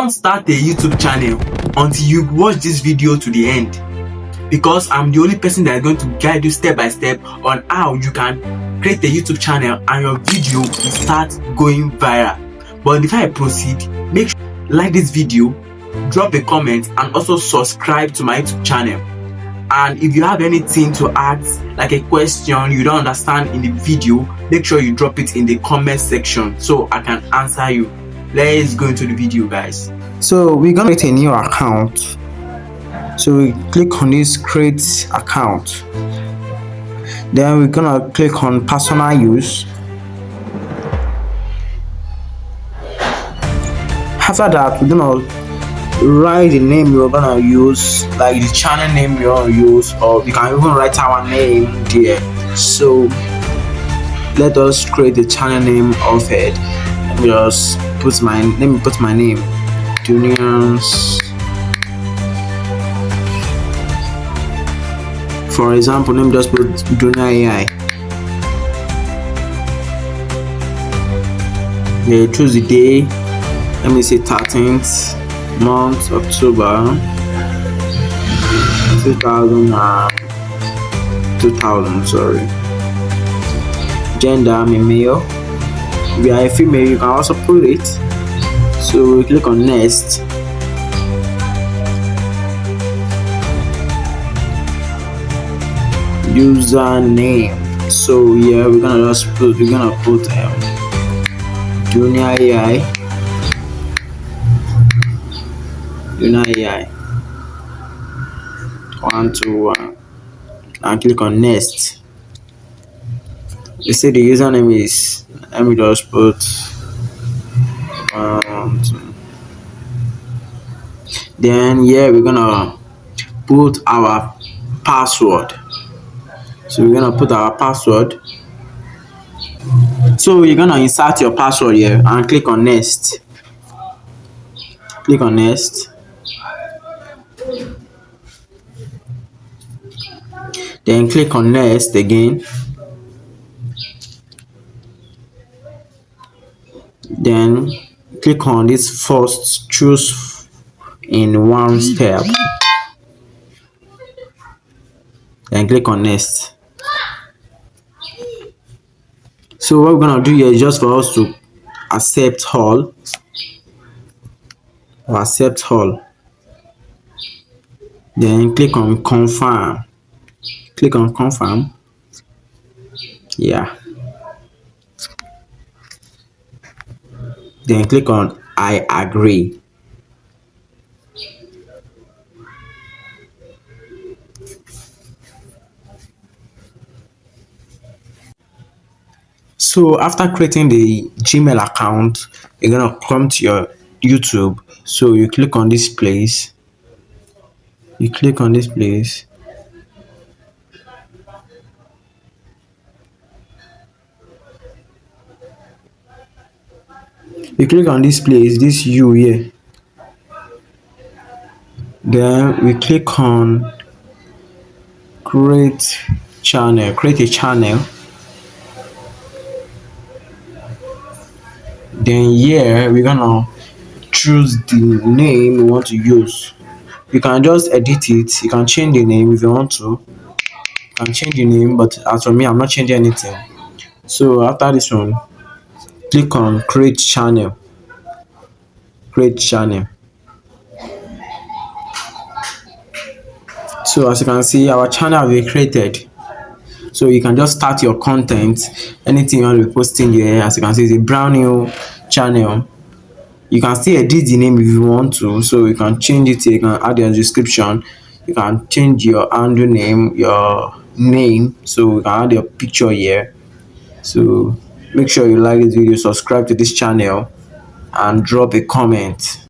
Don't start a YouTube channel until you watch this video to the end, because I'm the only person that is going to guide you step by step on how you can create a YouTube channel and your video will start going viral. But before I proceed, make sure you like this video, drop a comment, and also subscribe to my YouTube channel. And if you have anything to add, like a question you don't understand in the video, make sure you drop it in the comment section so I can answer you. Let's go into the video, guys. So we're gonna create a new account. So we click on this create account. Then we're gonna click on personal use. After that, we're gonna write the name you're gonna use, like the channel name you're gonna use, or you can even write our name there. So let us create the channel name of it. Let me put my name, Juniors. For example, let me just put Junior AI. Yeah, choose the day. Let me say 13th month, October 2000. Sorry. Gender, I'm a male. If you are a female, you can also put it. So we click on next. Username. So yeah, we're gonna put Junior AI. Junior AI 121 and click on next. You see the username is, let me just put 1, 2. Then yeah, we're gonna put our password. So we're gonna put our password. So you're gonna insert your password here and click on next. Click on next. Then click on next again. Then click on this first choose in one step. Then click on next. So what we're gonna do here is just for us to accept all. Then click on confirm. Click on confirm. Yeah. Then click on I agree. So after creating the Gmail account, you're gonna come to your YouTube. So you click on this place. You click on this place. You click on this place, this U here. Then we click on create a channel. Then here we're gonna choose the name we want to use. You can just edit it. You can change the name if you want to. You can change the name, but as for me, I'm not changing anything. So after this one, click on create channel. So as you can see, our channel will be created. So you can just start your content, anything you want to be posting here. As you can see, it's a brand new channel. You can still edit the name if you want to, so you can change it. You can add your description. You can change your handle name, your name, so you can add your picture here. So make sure you like this video, subscribe to this channel, and drop a comment.